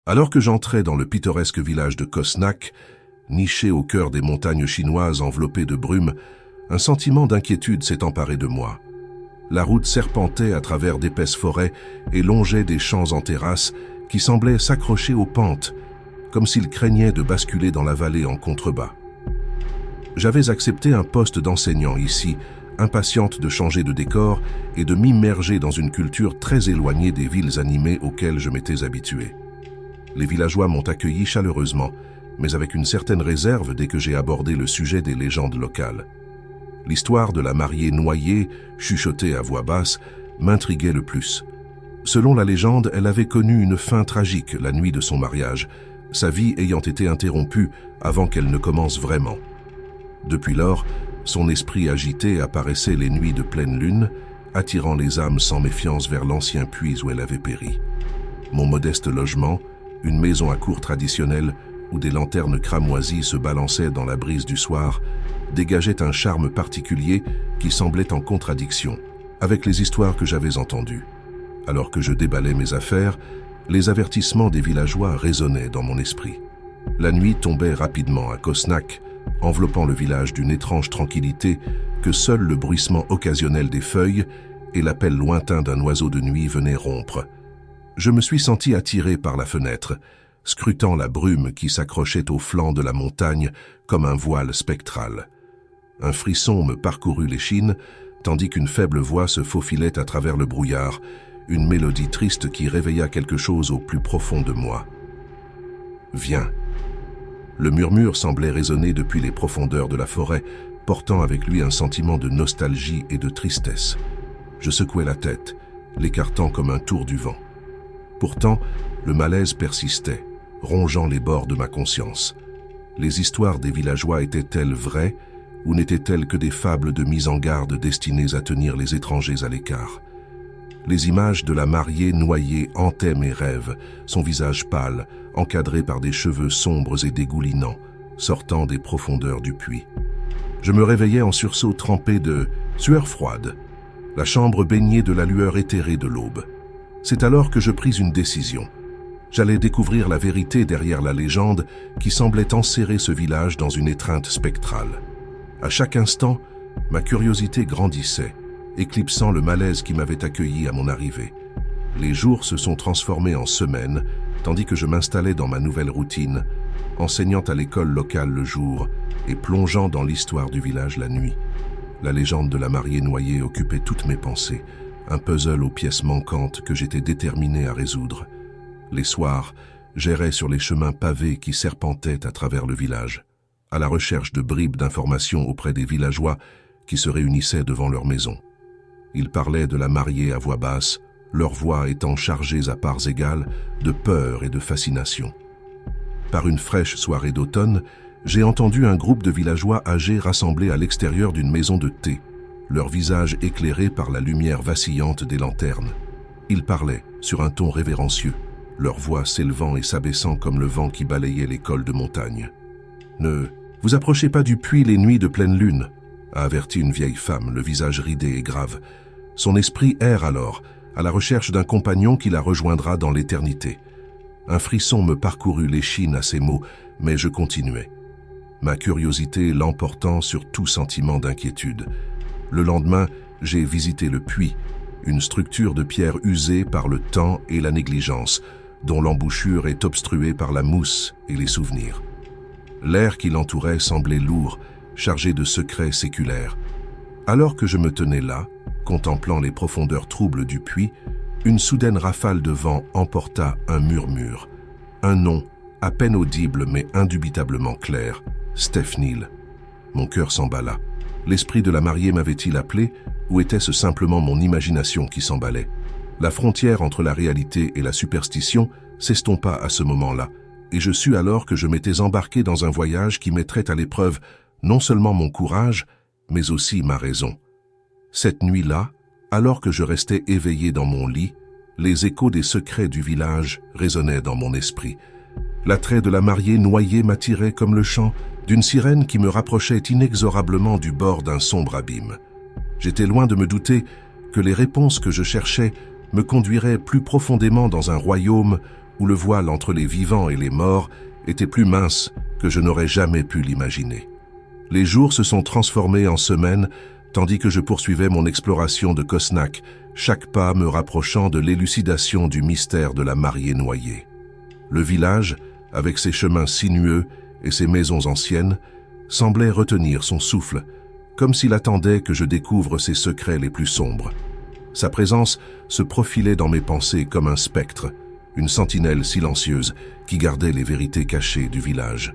Alors que j'entrais dans le pittoresque village de Kosnak, niché au cœur des montagnes chinoises enveloppées de brume, un sentiment d'inquiétude s'est emparé de moi. La route serpentait à travers d'épaisses forêts et longeait des champs en terrasse qui semblaient s'accrocher aux pentes, comme s'ils craignaient de basculer dans la vallée en contrebas. J'avais accepté un poste d'enseignant ici, impatiente de changer de décor et de m'immerger dans une culture très éloignée des villes animées auxquelles je m'étais habitué. Les villageois m'ont accueilli chaleureusement, mais avec une certaine réserve dès que j'ai abordé le sujet des légendes locales. L'histoire de la mariée noyée, chuchotée à voix basse, m'intriguait le plus. Selon la légende, elle avait connu une fin tragique la nuit de son mariage, sa vie ayant été interrompue avant qu'elle ne commence vraiment. Depuis lors, son esprit agité apparaissait les nuits de pleine lune, attirant les âmes sans méfiance vers l'ancien puits où elle avait péri. Mon modeste logement, une maison à cour traditionnelle où des lanternes cramoisies se balançaient dans la brise du soir, dégageait un charme particulier qui semblait en contradiction avec les histoires que j'avais entendues. Alors que je déballais mes affaires, les avertissements des villageois résonnaient dans mon esprit. La nuit tombait rapidement à Kosnak, enveloppant le village d'une étrange tranquillité que seul le bruissement occasionnel des feuilles et l'appel lointain d'un oiseau de nuit venaient rompre. Je me suis senti attiré par la fenêtre, scrutant la brume qui s'accrochait au flanc de la montagne comme un voile spectral. Un frisson me parcourut l'échine, tandis qu'une faible voix se faufilait à travers le brouillard, une mélodie triste qui réveilla quelque chose au plus profond de moi. « Viens !» Le murmure semblait résonner depuis les profondeurs de la forêt, portant avec lui un sentiment de nostalgie et de tristesse. Je secouai la tête, l'écartant comme un tour du vent. Pourtant, le malaise persistait, rongeant les bords de ma conscience. Les histoires des villageois étaient-elles vraies ou n'étaient-elles que des fables de mise en garde destinées à tenir les étrangers à l'écart? Les images de la mariée noyée hantaient mes rêves, son visage pâle, encadré par des cheveux sombres et dégoulinants, sortant des profondeurs du puits. Je me réveillais en sursaut trempé de sueur froide, la chambre baignée de la lueur éthérée de l'aube. C'est alors que je pris une décision. J'allais découvrir la vérité derrière la légende qui semblait enserrer ce village dans une étreinte spectrale. À chaque instant, ma curiosité grandissait, éclipsant le malaise qui m'avait accueilli à mon arrivée. Les jours se sont transformés en semaines, tandis que je m'installais dans ma nouvelle routine, enseignant à l'école locale le jour et plongeant dans l'histoire du village la nuit. La légende de la mariée noyée occupait toutes mes pensées, un puzzle aux pièces manquantes que j'étais déterminé à résoudre. Les soirs, j'errais sur les chemins pavés qui serpentaient à travers le village, à la recherche de bribes d'informations auprès des villageois qui se réunissaient devant leur maison. Ils parlaient de la mariée à voix basse, leurs voix étant chargées à parts égales de peur et de fascination. Par une fraîche soirée d'automne, j'ai entendu un groupe de villageois âgés rassemblés à l'extérieur d'une maison de thé, leurs visages éclairés par la lumière vacillante des lanternes. Ils parlaient sur un ton révérencieux, leur voix s'élevant et s'abaissant comme le vent qui balayait les cols de montagne. « Ne vous approchez pas du puits les nuits de pleine lune », a averti une vieille femme, le visage ridé et grave. Son esprit erre alors, à la recherche d'un compagnon qui la rejoindra dans l'éternité. Un frisson me parcourut l'échine à ces mots, mais je continuais, ma curiosité l'emportant sur tout sentiment d'inquiétude. Le lendemain, j'ai visité le puits, une structure de pierre usée par le temps et la négligence, dont l'embouchure est obstruée par la mousse et les souvenirs. L'air qui l'entourait semblait lourd, chargé de secrets séculaires. Alors que je me tenais là, contemplant les profondeurs troubles du puits, une soudaine rafale de vent emporta un murmure. Un nom, à peine audible mais indubitablement clair, Stefnil. Mon cœur s'emballa. L'esprit de la mariée m'avait-il appelé, ou était-ce simplement mon imagination qui s'emballait? La frontière entre la réalité et la superstition s'estompa à ce moment-là, et je sus alors que je m'étais embarqué dans un voyage qui mettrait à l'épreuve non seulement mon courage, mais aussi ma raison. Cette nuit-là, alors que je restais éveillé dans mon lit, les échos des secrets du village résonnaient dans mon esprit. L'attrait de la mariée noyée m'attirait comme le chant d'une sirène qui me rapprochait inexorablement du bord d'un sombre abîme. J'étais loin de me douter que les réponses que je cherchais me conduiraient plus profondément dans un royaume où le voile entre les vivants et les morts était plus mince que je n'aurais jamais pu l'imaginer. Les jours se sont transformés en semaines, tandis que je poursuivais mon exploration de Cosnac, chaque pas me rapprochant de l'élucidation du mystère de la mariée noyée. Le village, avec ses chemins sinueux et ses maisons anciennes, semblait retenir son souffle, comme s'il attendait que je découvre ses secrets les plus sombres. Sa présence se profilait dans mes pensées comme un spectre, une sentinelle silencieuse qui gardait les vérités cachées du village.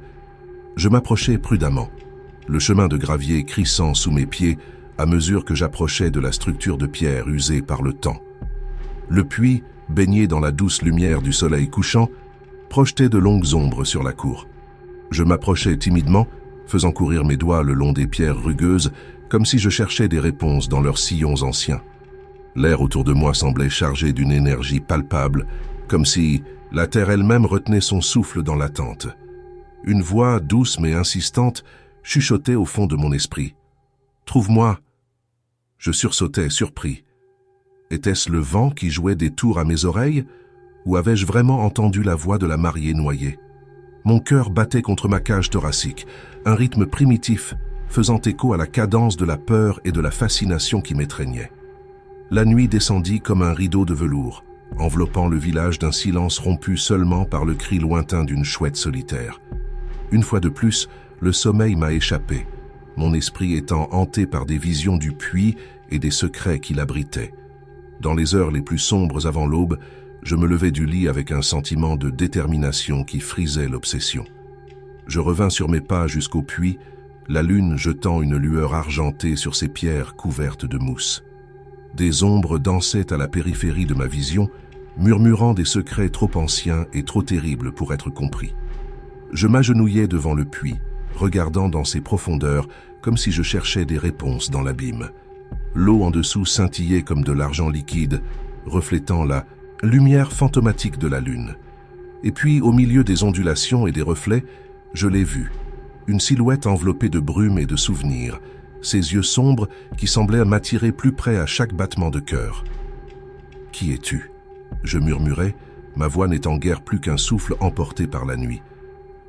Je m'approchais prudemment, le chemin de gravier crissant sous mes pieds à mesure que j'approchais de la structure de pierre usée par le temps. Le puits, baigné dans la douce lumière du soleil couchant, projetait de longues ombres sur la cour. Je m'approchais timidement, faisant courir mes doigts le long des pierres rugueuses, comme si je cherchais des réponses dans leurs sillons anciens. L'air autour de moi semblait chargé d'une énergie palpable, comme si la terre elle-même retenait son souffle dans l'attente. Une voix douce mais insistante chuchotait au fond de mon esprit. « Trouve-moi !» Je sursautais, surpris. Était-ce le vent qui jouait des tours à mes oreilles, ou avais-je vraiment entendu la voix de la mariée noyée? Mon cœur battait contre ma cage thoracique, un rythme primitif faisant écho à la cadence de la peur et de la fascination qui m'étreignait. La nuit descendit comme un rideau de velours, enveloppant le village d'un silence rompu seulement par le cri lointain d'une chouette solitaire. Une fois de plus, le sommeil m'a échappé, mon esprit étant hanté par des visions du puits et des secrets qu'il abritait. Dans les heures les plus sombres avant l'aube, je me levai du lit avec un sentiment de détermination qui frisait l'obsession. Je revins sur mes pas jusqu'au puits, la lune jetant une lueur argentée sur ces pierres couvertes de mousse. Des ombres dansaient à la périphérie de ma vision, murmurant des secrets trop anciens et trop terribles pour être compris. Je m'agenouillai devant le puits, regardant dans ses profondeurs comme si je cherchais des réponses dans l'abîme. L'eau en dessous scintillait comme de l'argent liquide, reflétant la lumière fantomatique de la lune. Et puis, au milieu des ondulations et des reflets, je l'ai vue, une silhouette enveloppée de brume et de souvenirs, ses yeux sombres qui semblaient m'attirer plus près à chaque battement de cœur. « Qui es-tu » je murmurai, ma voix n'étant guère plus qu'un souffle emporté par la nuit.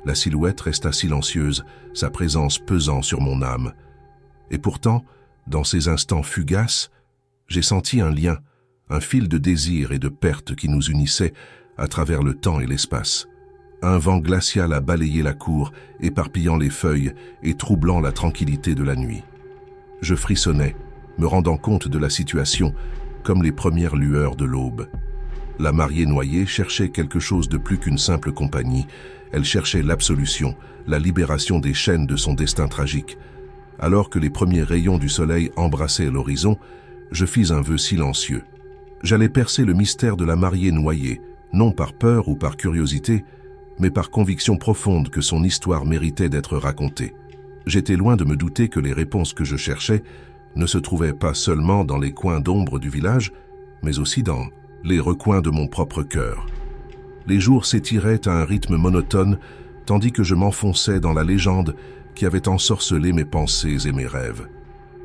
La silhouette resta silencieuse, sa présence pesant sur mon âme. Et pourtant, dans ces instants fugaces, j'ai senti un lien, un fil de désir et de perte qui nous unissait à travers le temps et l'espace. Un vent glacial a balayé la cour, éparpillant les feuilles et troublant la tranquillité de la nuit. Je frissonnais, me rendant compte de la situation, comme les premières lueurs de l'aube. La mariée noyée cherchait quelque chose de plus qu'une simple compagnie. Elle cherchait l'absolution, la libération des chaînes de son destin tragique. Alors que les premiers rayons du soleil embrassaient l'horizon, je fis un vœu silencieux. J'allais percer le mystère de la mariée noyée, non par peur ou par curiosité, mais par conviction profonde que son histoire méritait d'être racontée. J'étais loin de me douter que les réponses que je cherchais ne se trouvaient pas seulement dans les coins d'ombre du village, mais aussi dans les recoins de mon propre cœur. Les jours s'étiraient à un rythme monotone, tandis que je m'enfonçais dans la légende qui avait ensorcelé mes pensées et mes rêves.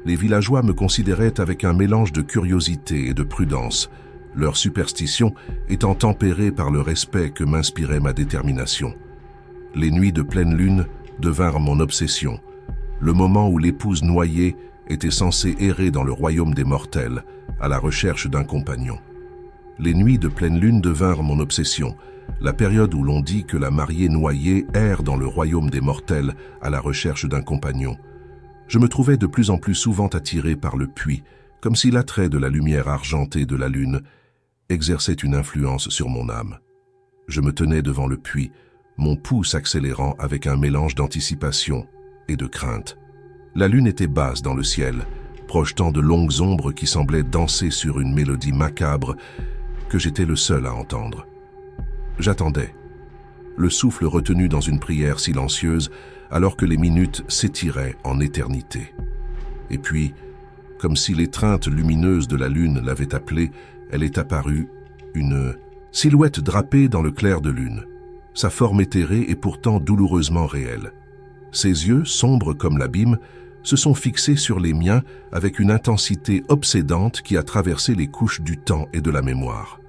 Les villageois me considéraient avec un mélange de curiosité et de prudence, leur superstition étant tempérée par le respect que m'inspirait ma détermination. Les nuits de pleine lune devinrent mon obsession, le moment où l'épouse noyée était censée errer dans le royaume des mortels, à la recherche d'un compagnon. Les nuits de pleine lune devinrent mon obsession, la période où l'on dit que la mariée noyée erre dans le royaume des mortels à la recherche d'un compagnon. Je me trouvais de plus en plus souvent attiré par le puits, comme si l'attrait de la lumière argentée de la lune exerçait une influence sur mon âme. Je me tenais devant le puits, mon pouls s'accélérant avec un mélange d'anticipation et de crainte. La lune était basse dans le ciel, projetant de longues ombres qui semblaient danser sur une mélodie macabre que j'étais le seul à entendre. J'attendais, le souffle retenu dans une prière silencieuse, alors que les minutes s'étiraient en éternité. Et puis, comme si l'étreinte lumineuse de la lune l'avait appelée, elle est apparue, une silhouette drapée dans le clair de lune, sa forme éthérée et pourtant douloureusement réelle. Ses yeux, sombres comme l'abîme, se sont fixés sur les miens avec une intensité obsédante qui a traversé les couches du temps et de la mémoire.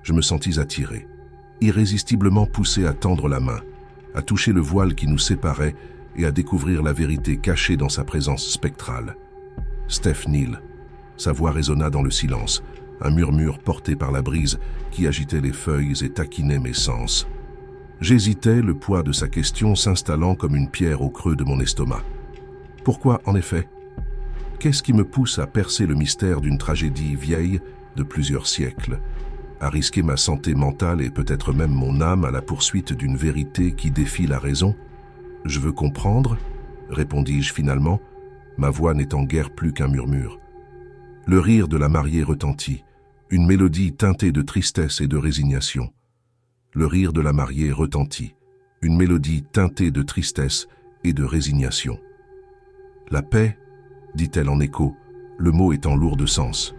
Je me sentis attiré, irrésistiblement poussé à tendre la main, à toucher le voile qui nous séparait et à découvrir la vérité cachée dans sa présence spectrale. Steph Neal. Sa voix résonna dans le silence, un murmure porté par la brise qui agitait les feuilles et taquinait mes sens. J'hésitais, le poids de sa question s'installant comme une pierre au creux de mon estomac. Pourquoi, en effet? Qu'est-ce qui me pousse à percer le mystère d'une tragédie vieille de plusieurs siècles, à risquer ma santé mentale et peut-être même mon âme à la poursuite d'une vérité qui défie la raison? Je veux comprendre, répondis-je finalement, ma voix n'étant guère plus qu'un murmure. Le rire de la mariée retentit, une mélodie teintée de tristesse et de résignation. Le rire de la mariée retentit, une mélodie teintée de tristesse et de résignation. La paix, dit-elle en écho, le mot étant lourd de sens.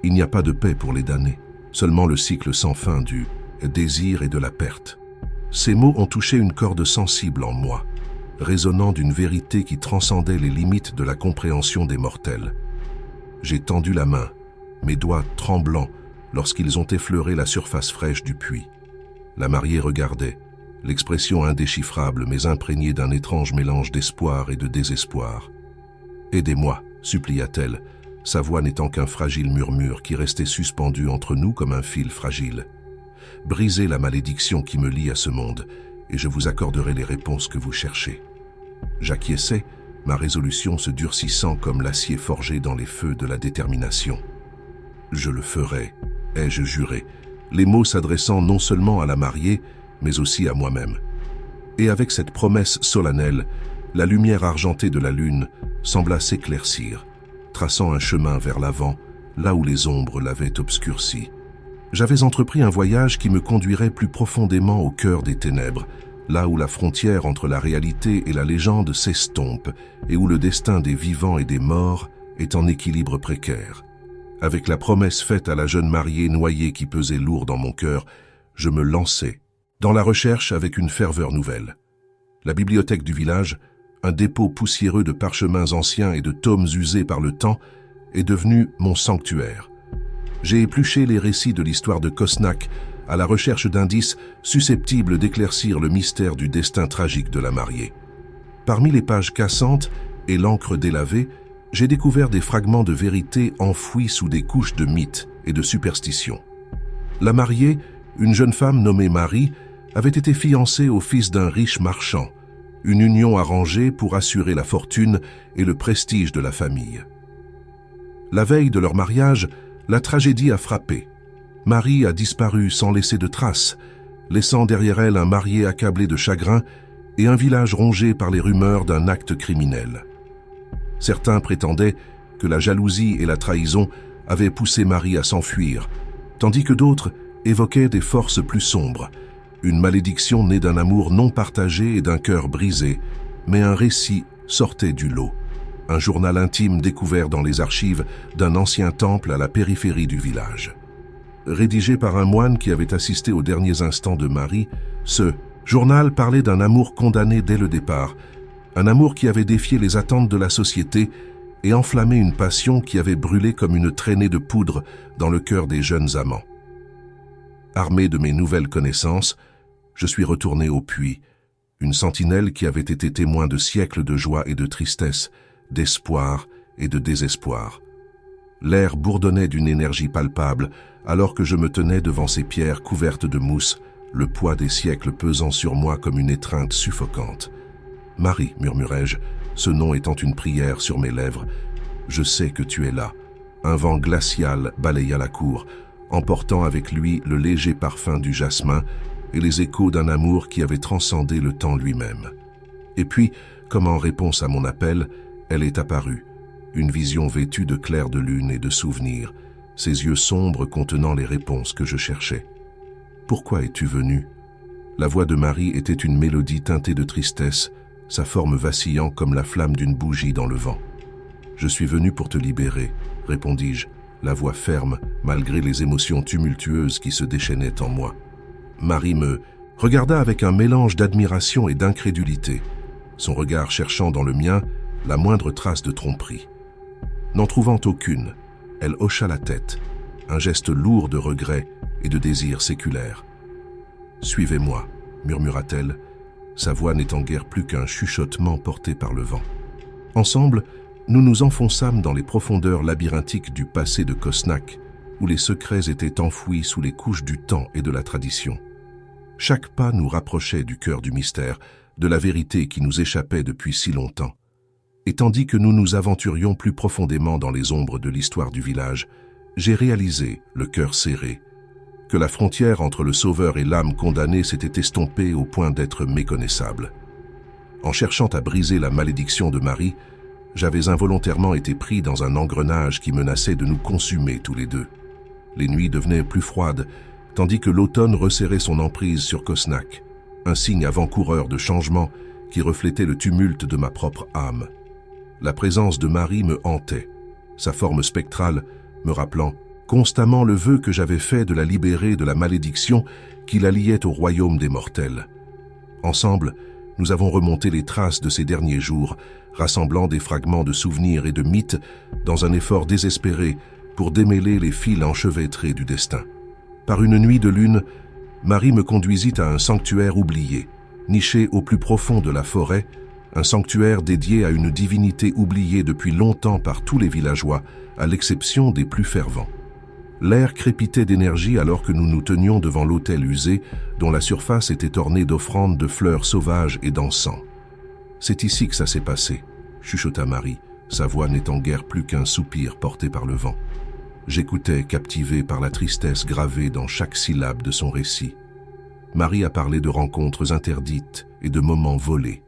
Il n'y a pas de paix pour les damnés, seulement le cycle sans fin du désir et de la perte. Ces mots ont touché une corde sensible en moi, résonnant d'une vérité qui transcendait les limites de la compréhension des mortels. J'ai tendu la main, mes doigts tremblants lorsqu'ils ont effleuré la surface fraîche du puits. La mariée regardait, l'expression indéchiffrable mais imprégnée d'un étrange mélange d'espoir et de désespoir. « Aidez-moi » supplia-t-elle, sa voix n'étant qu'un fragile murmure qui restait suspendu entre nous comme un fil fragile. « Brisez la malédiction qui me lie à ce monde, et je vous accorderai les réponses que vous cherchez. » J'acquiesçais, ma résolution se durcissant comme l'acier forgé dans les feux de la détermination. « Je le ferai », ai-je juré, les mots s'adressant non seulement à la mariée, mais aussi à moi-même. Et avec cette promesse solennelle, la lumière argentée de la lune sembla s'éclaircir, traçant un chemin vers l'avant, là où les ombres l'avaient obscurci. J'avais entrepris un voyage qui me conduirait plus profondément au cœur des ténèbres, là où la frontière entre la réalité et la légende s'estompe et où le destin des vivants et des morts est en équilibre précaire. Avec la promesse faite à la jeune mariée noyée qui pesait lourd dans mon cœur, je me lançai dans la recherche avec une ferveur nouvelle. La bibliothèque du village, un dépôt poussiéreux de parchemins anciens et de tomes usés par le temps, est devenu mon sanctuaire. J'ai épluché les récits de l'histoire de Cosnac à la recherche d'indices susceptibles d'éclaircir le mystère du destin tragique de la mariée. Parmi les pages cassantes et l'encre délavée, j'ai découvert des fragments de vérité enfouis sous des couches de mythes et de superstitions. La mariée, une jeune femme nommée Marie, avait été fiancée au fils d'un riche marchand, une union arrangée pour assurer la fortune et le prestige de la famille. La veille de leur mariage, la tragédie a frappé. Marie a disparu sans laisser de traces, laissant derrière elle un marié accablé de chagrin et un village rongé par les rumeurs d'un acte criminel. Certains prétendaient que la jalousie et la trahison avaient poussé Marie à s'enfuir, tandis que d'autres évoquaient des forces plus sombres, une malédiction née d'un amour non partagé et d'un cœur brisé, mais un récit sortait du lot, un journal intime découvert dans les archives d'un ancien temple à la périphérie du village. Rédigé par un moine qui avait assisté aux derniers instants de Marie, ce journal parlait d'un amour condamné dès le départ, un amour qui avait défié les attentes de la société et enflammé une passion qui avait brûlé comme une traînée de poudre dans le cœur des jeunes amants. Armé de mes nouvelles connaissances, je suis retourné au puits, une sentinelle qui avait été témoin de siècles de joie et de tristesse, d'espoir et de désespoir. L'air bourdonnait d'une énergie palpable, alors que je me tenais devant ces pierres couvertes de mousse, le poids des siècles pesant sur moi comme une étreinte suffocante. « Marie », murmurai-je, ce nom étant une prière sur mes lèvres, « je sais que tu es là. » Un vent glacial balaya la cour, emportant avec lui le léger parfum du jasmin et les échos d'un amour qui avait transcendé le temps lui-même. Et puis, comme en réponse à mon appel, elle est apparue, une vision vêtue de clairs de lune et de souvenirs, ses yeux sombres contenant les réponses que je cherchais. « Pourquoi es-tu venue » La voix de Marie était une mélodie teintée de tristesse, sa forme vacillant comme la flamme d'une bougie dans le vent. « Je suis venu pour te libérer », répondis-je, la voix ferme, malgré les émotions tumultueuses qui se déchaînaient en moi. Marie me regarda avec un mélange d'admiration et d'incrédulité, son regard cherchant dans le mien la moindre trace de tromperie. N'en trouvant aucune, elle hocha la tête, un geste lourd de regret et de désir séculaire. Suivez-moi, murmura-t-elle, sa voix n'étant guère plus qu'un chuchotement porté par le vent. Ensemble, nous nous enfonçâmes dans les profondeurs labyrinthiques du passé de Cosnac, où les secrets étaient enfouis sous les couches du temps et de la tradition. Chaque pas nous rapprochait du cœur du mystère, de la vérité qui nous échappait depuis si longtemps. Et tandis que nous nous aventurions plus profondément dans les ombres de l'histoire du village, j'ai réalisé, le cœur serré, que la frontière entre le sauveur et l'âme condamnée s'était estompée au point d'être méconnaissable. En cherchant à briser la malédiction de Marie, j'avais involontairement été pris dans un engrenage qui menaçait de nous consumer tous les deux. Les nuits devenaient plus froides, tandis que l'automne resserrait son emprise sur Cosnac, un signe avant-coureur de changement qui reflétait le tumulte de ma propre âme. La présence de Marie me hantait, sa forme spectrale me rappelant constamment le vœu que j'avais fait de la libérer de la malédiction qui la liait au royaume des mortels. Ensemble, nous avons remonté les traces de ces derniers jours, rassemblant des fragments de souvenirs et de mythes dans un effort désespéré pour démêler les fils enchevêtrés du destin. Par une nuit de lune, Marie me conduisit à un sanctuaire oublié, niché au plus profond de la forêt, un sanctuaire dédié à une divinité oubliée depuis longtemps par tous les villageois, à l'exception des plus fervents. L'air crépitait d'énergie alors que nous nous tenions devant l'autel usé, dont la surface était ornée d'offrandes de fleurs sauvages et d'encens. « C'est ici que ça s'est passé », chuchota Marie, sa voix n'étant guère plus qu'un soupir porté par le vent. J'écoutais, captivé par la tristesse gravée dans chaque syllabe de son récit. Marie a parlé de rencontres interdites et de moments volés,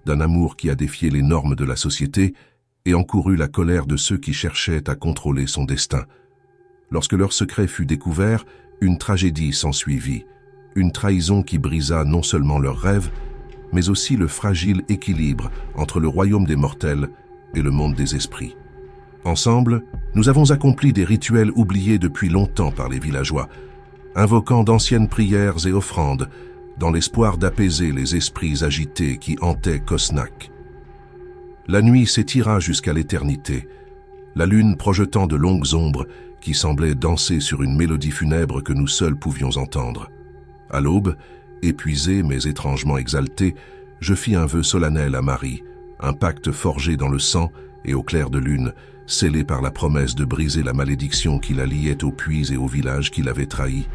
d'un amour qui a défié les normes de la société et encouru la colère de ceux qui cherchaient à contrôler son destin. Lorsque leur secret fut découvert, une tragédie s'ensuivit, une trahison qui brisa non seulement leurs rêves, mais aussi le fragile équilibre entre le royaume des mortels et le monde des esprits. Ensemble, nous avons accompli des rituels oubliés depuis longtemps par les villageois, invoquant d'anciennes prières et offrandes, dans l'espoir d'apaiser les esprits agités qui hantaient Cosnac. La nuit s'étira jusqu'à l'éternité, la lune projetant de longues ombres qui semblaient danser sur une mélodie funèbre que nous seuls pouvions entendre. À l'aube, épuisé mais étrangement exalté, je fis un vœu solennel à Marie, un pacte forgé dans le sang et au clair de lune, scellé par la promesse de briser la malédiction qui la liait aux puits et au village qui l'avait trahi.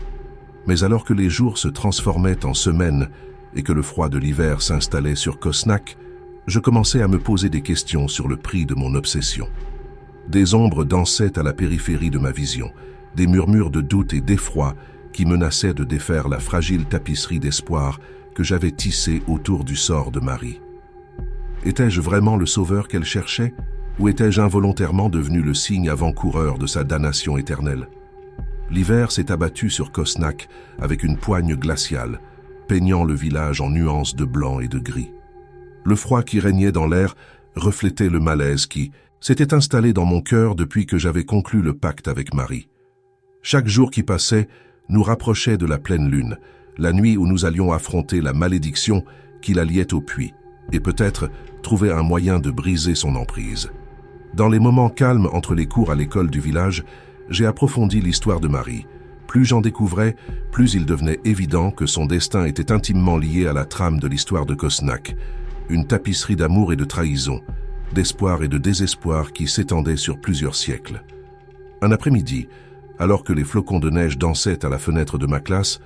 Mais alors que les jours se transformaient en semaines et que le froid de l'hiver s'installait sur Cosnac, je commençais à me poser des questions sur le prix de mon obsession. Des ombres dansaient à la périphérie de ma vision, des murmures de doute et d'effroi qui menaçaient de défaire la fragile tapisserie d'espoir que j'avais tissée autour du sort de Marie. Étais-je vraiment le sauveur qu'elle cherchait, ou étais-je involontairement devenu le signe avant-coureur de sa damnation éternelle? L'hiver s'est abattu sur Cosnac avec une poigne glaciale, peignant le village en nuances de blanc et de gris. Le froid qui régnait dans l'air reflétait le malaise qui s'était installé dans mon cœur depuis que j'avais conclu le pacte avec Marie. Chaque jour qui passait nous rapprochait de la pleine lune, la nuit où nous allions affronter la malédiction qui la liait au puits, et peut-être trouver un moyen de briser son emprise. Dans les moments calmes entre les cours à l'école du village, j'ai approfondi l'histoire de Marie. Plus j'en découvrais, plus il devenait évident que son destin était intimement lié à la trame de l'histoire de Cosnac, une tapisserie d'amour et de trahison, d'espoir et de désespoir qui s'étendait sur plusieurs siècles. Un après-midi, alors que les flocons de neige dansaient à la fenêtre de ma classe,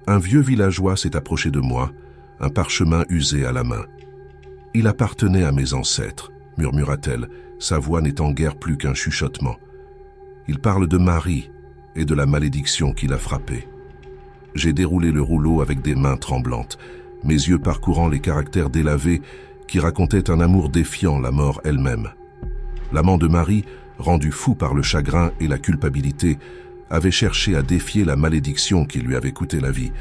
un vieux villageois s'est approché de moi, un parchemin usé à la main. « Il appartenait à mes ancêtres », murmura-t-elle, sa voix n'étant guère plus qu'un chuchotement. « Il parle de Marie et de la malédiction qui l'a frappée. » J'ai déroulé le rouleau avec des mains tremblantes, mes yeux parcourant les caractères délavés qui racontaient un amour défiant la mort elle-même. L'amant de Marie, rendu fou par le chagrin et la culpabilité, avait cherché à défier la malédiction qui lui avait coûté la vie.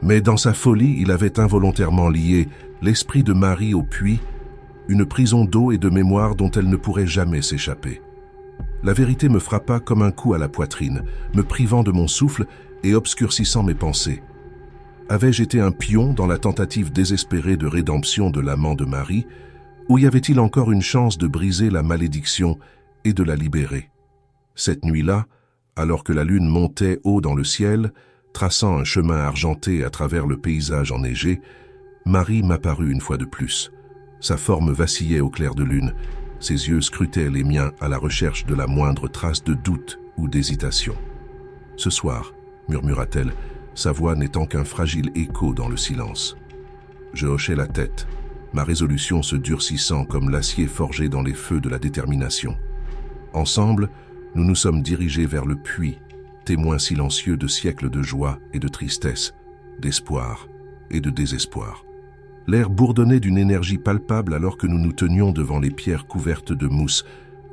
Mais dans sa folie, il avait involontairement lié l'esprit de Marie au puits, une prison d'eau et de mémoire dont elle ne pourrait jamais s'échapper. La vérité me frappa comme un coup à la poitrine, me privant de mon souffle et obscurcissant mes pensées. Avais-je été un pion dans la tentative désespérée de rédemption de l'amant de Marie, ou y avait-il encore une chance de briser la malédiction et de la libérer? Cette nuit-là, alors que la lune montait haut dans le ciel, Traçant un chemin argenté à travers le paysage enneigé, Marie m'apparut une fois de plus. Sa forme vacillait au clair de lune, ses yeux scrutaient les miens à la recherche de la moindre trace de doute ou d'hésitation. « Ce soir », murmura-t-elle, sa voix n'étant qu'un fragile écho dans le silence. Je hochai la tête, ma résolution se durcissant comme l'acier forgé dans les feux de la détermination. Ensemble, nous nous sommes dirigés vers le puits, témoin silencieux de siècles de joie et de tristesse, d'espoir et de désespoir. L'air bourdonnait d'une énergie palpable alors que nous nous tenions devant les pierres couvertes de mousse,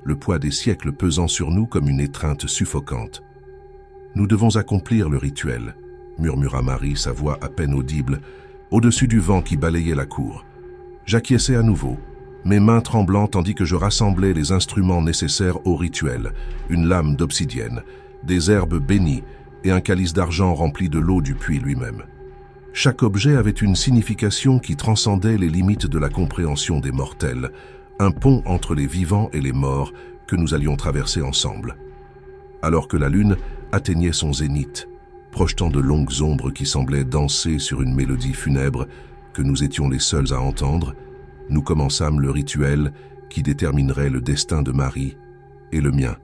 le poids des siècles pesant sur nous comme une étreinte suffocante. « Nous devons accomplir le rituel », murmura Marie, sa voix à peine audible, au-dessus du vent qui balayait la cour. J'acquiesçai à nouveau, mes mains tremblant tandis que je rassemblais les instruments nécessaires au rituel, une lame d'obsidienne, des herbes bénies et un calice d'argent rempli de l'eau du puits lui-même. Chaque objet avait une signification qui transcendait les limites de la compréhension des mortels, un pont entre les vivants et les morts que nous allions traverser ensemble. Alors que la lune atteignait son zénith, projetant de longues ombres qui semblaient danser sur une mélodie funèbre que nous étions les seuls à entendre, nous commençâmes le rituel qui déterminerait le destin de Marie et le mien.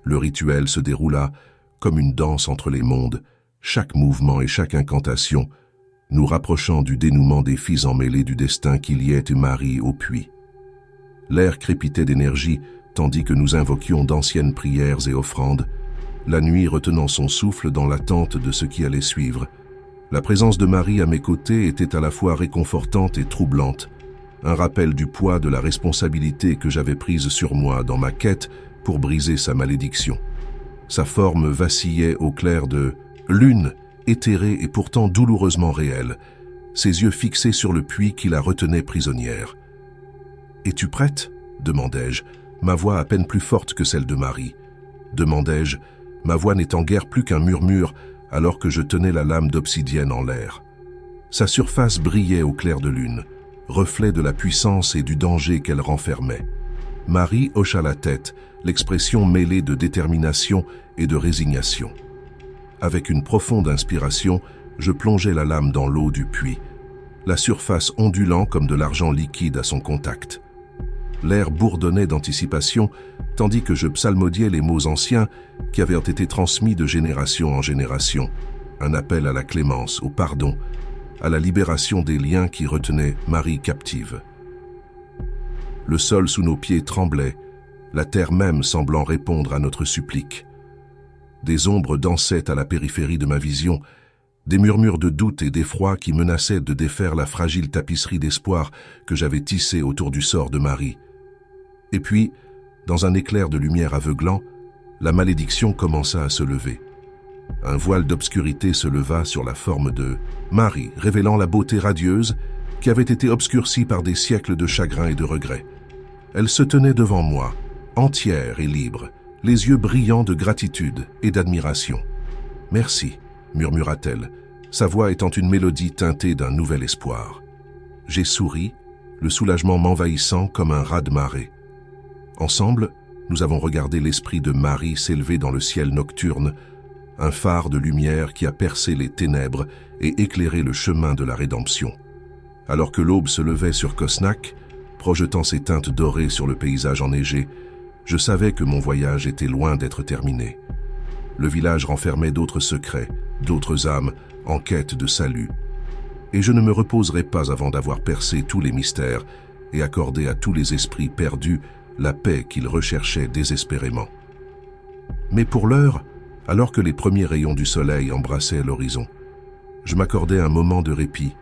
Le rituel se déroula comme une danse entre les mondes, chaque mouvement et chaque incantation, nous rapprochant du dénouement des fils emmêlés du destin qui liait Marie au puits. L'air crépitait d'énergie, tandis que nous invoquions d'anciennes prières et offrandes, la nuit retenant son souffle dans l'attente de ce qui allait suivre. La présence de Marie à mes côtés était à la fois réconfortante et troublante, un rappel du poids de la responsabilité que j'avais prise sur moi dans ma quête pour briser sa malédiction. Sa forme vacillait au clair de lune, éthérée et pourtant douloureusement réelle, ses yeux fixés sur le puits qui la retenait prisonnière. « Es-tu prête ?» demandai-je, ma voix à peine plus forte que celle de Marie. Demandai-je, ma voix n'étant guère plus qu'un murmure alors que je tenais la lame d'obsidienne en l'air. Sa surface brillait au clair de lune, reflet de la puissance et du danger qu'elle renfermait. Marie hocha la tête, l'expression mêlée de détermination et de résignation. Avec une profonde inspiration, je plongeai la lame dans l'eau du puits, la surface ondulant comme de l'argent liquide à son contact. L'air bourdonnait d'anticipation, tandis que je psalmodiais les mots anciens qui avaient été transmis de génération en génération, un appel à la clémence, au pardon, à la libération des liens qui retenaient Marie captive. Le sol sous nos pieds tremblait, la terre même semblant répondre à notre supplique. Des ombres dansaient à la périphérie de ma vision, des murmures de doute et d'effroi qui menaçaient de défaire la fragile tapisserie d'espoir que j'avais tissée autour du sort de Marie. Et puis, dans un éclair de lumière aveuglant, la malédiction commença à se lever. Un voile d'obscurité se leva sur la forme de Marie, révélant la beauté radieuse qui avait été obscurcie par des siècles de chagrin et de regret. Elle se tenait devant moi, entière et libre, les yeux brillants de gratitude et d'admiration. « Merci », murmura-t-elle, sa voix étant une mélodie teintée d'un nouvel espoir. J'ai souri, le soulagement m'envahissant comme un raz-de-marée. Ensemble, nous avons regardé l'esprit de Marie s'élever dans le ciel nocturne, un phare de lumière qui a percé les ténèbres et éclairé le chemin de la rédemption. Alors que l'aube se levait sur Cosnac, projetant ses teintes dorées sur le paysage enneigé, je savais que mon voyage était loin d'être terminé. Le village renfermait d'autres secrets, d'autres âmes en quête de salut. Et je ne me reposerai pas avant d'avoir percé tous les mystères et accordé à tous les esprits perdus la paix qu'ils recherchaient désespérément. Mais pour l'heure, alors que les premiers rayons du soleil embrassaient l'horizon, je m'accordais un moment de répit,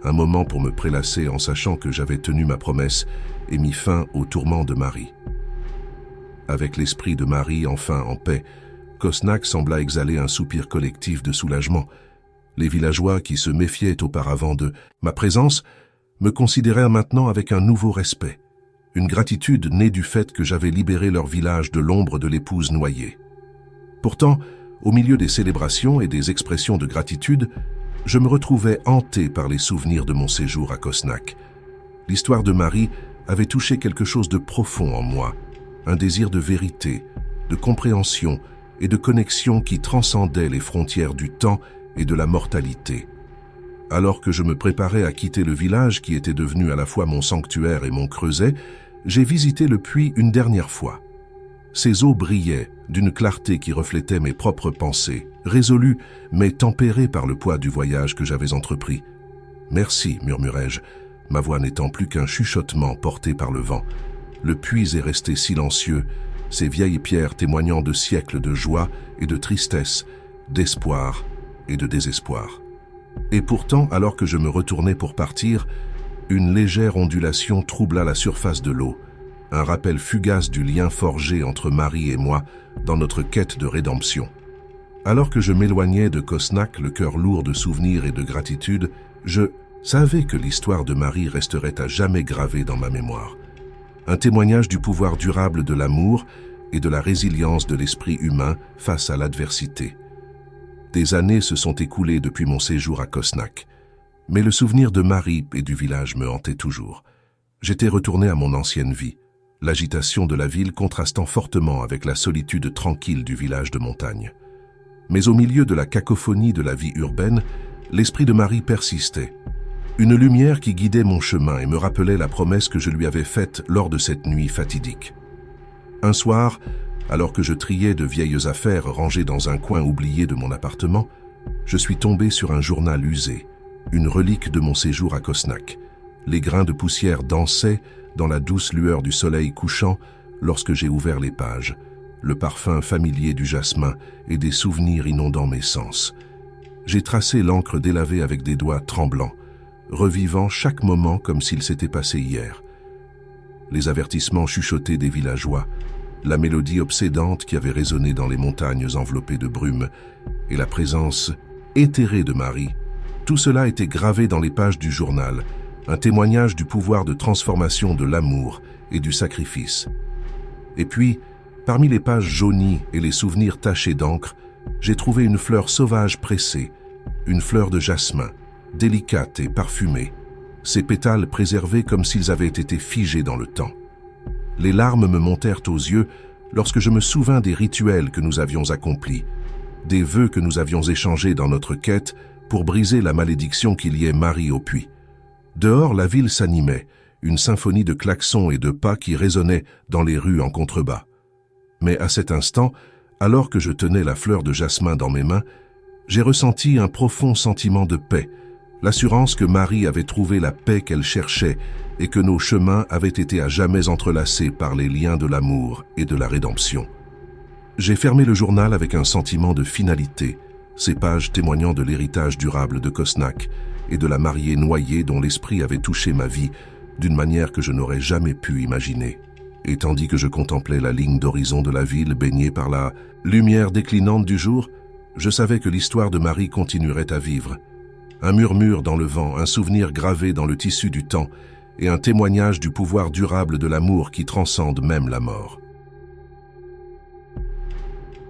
un moment pour me prélasser en sachant que j'avais tenu ma promesse et mis fin aux tourments de Marie. Avec l'esprit de Marie enfin en paix, Cosnac sembla exhaler un soupir collectif de soulagement. Les villageois qui se méfiaient auparavant de ma présence me considérèrent maintenant avec un nouveau respect, une gratitude née du fait que j'avais libéré leur village de l'ombre de l'épouse noyée. Pourtant, au milieu des célébrations et des expressions de gratitude, je me retrouvais hanté par les souvenirs de mon séjour à Cosnac. L'histoire de Marie avait touché quelque chose de profond en moi, un désir de vérité, de compréhension et de connexion qui transcendait les frontières du temps et de la mortalité. Alors que je me préparais à quitter le village qui était devenu à la fois mon sanctuaire et mon creuset, j'ai visité le puits une dernière fois. Ses eaux brillaient d'une clarté qui reflétait mes propres pensées, résolues mais tempérées par le poids du voyage que j'avais entrepris. « Merci » murmurai-je, ma voix n'étant plus qu'un chuchotement porté par le vent. Le puits est resté silencieux, ces vieilles pierres témoignant de siècles de joie et de tristesse, d'espoir et de désespoir. Et pourtant, alors que je me retournais pour partir, une légère ondulation troubla la surface de l'eau, un rappel fugace du lien forgé entre Marie et moi dans notre quête de rédemption. Alors que je m'éloignais de Cosnac, le cœur lourd de souvenirs et de gratitude, je savais que l'histoire de Marie resterait à jamais gravée dans ma mémoire. Un témoignage du pouvoir durable de l'amour et de la résilience de l'esprit humain face à l'adversité. Des années se sont écoulées depuis mon séjour à Cosnac, mais le souvenir de Marie et du village me hantait toujours. J'étais retourné à mon ancienne vie, l'agitation de la ville contrastant fortement avec la solitude tranquille du village de montagne. Mais au milieu de la cacophonie de la vie urbaine, l'esprit de Marie persistait. Une lumière qui guidait mon chemin et me rappelait la promesse que je lui avais faite lors de cette nuit fatidique. Un soir, alors que je triais de vieilles affaires rangées dans un coin oublié de mon appartement, je suis tombé sur un journal usé, une relique de mon séjour à Cosnac. Les grains de poussière dansaient dans la douce lueur du soleil couchant lorsque j'ai ouvert les pages, le parfum familier du jasmin et des souvenirs inondant mes sens. J'ai tracé l'encre délavée avec des doigts tremblants, revivant chaque moment comme s'il s'était passé hier. Les avertissements chuchotés des villageois, la mélodie obsédante qui avait résonné dans les montagnes enveloppées de brume et la présence éthérée de Marie, tout cela était gravé dans les pages du journal, un témoignage du pouvoir de transformation de l'amour et du sacrifice. Et puis, parmi les pages jaunies et les souvenirs tachés d'encre, j'ai trouvé une fleur sauvage pressée, une fleur de jasmin, délicate et parfumée, ses pétales préservés comme s'ils avaient été figés dans le temps. Les larmes me montèrent aux yeux lorsque je me souvins des rituels que nous avions accomplis, des vœux que nous avions échangés dans notre quête pour briser la malédiction qui liait Marie au puits. Dehors, la ville s'animait, une symphonie de klaxons et de pas qui résonnait dans les rues en contrebas. Mais à cet instant, alors que je tenais la fleur de jasmin dans mes mains, j'ai ressenti un profond sentiment de paix, l'assurance que Marie avait trouvé la paix qu'elle cherchait et que nos chemins avaient été à jamais entrelacés par les liens de l'amour et de la rédemption. J'ai fermé le journal avec un sentiment de finalité, ces pages témoignant de l'héritage durable de Cosnac et de la mariée noyée dont l'esprit avait touché ma vie d'une manière que je n'aurais jamais pu imaginer. Et tandis que je contemplais la ligne d'horizon de la ville baignée par la lumière déclinante du jour, je savais que l'histoire de Marie continuerait à vivre. Un murmure dans le vent, un souvenir gravé dans le tissu du temps et un témoignage du pouvoir durable de l'amour qui transcende même la mort.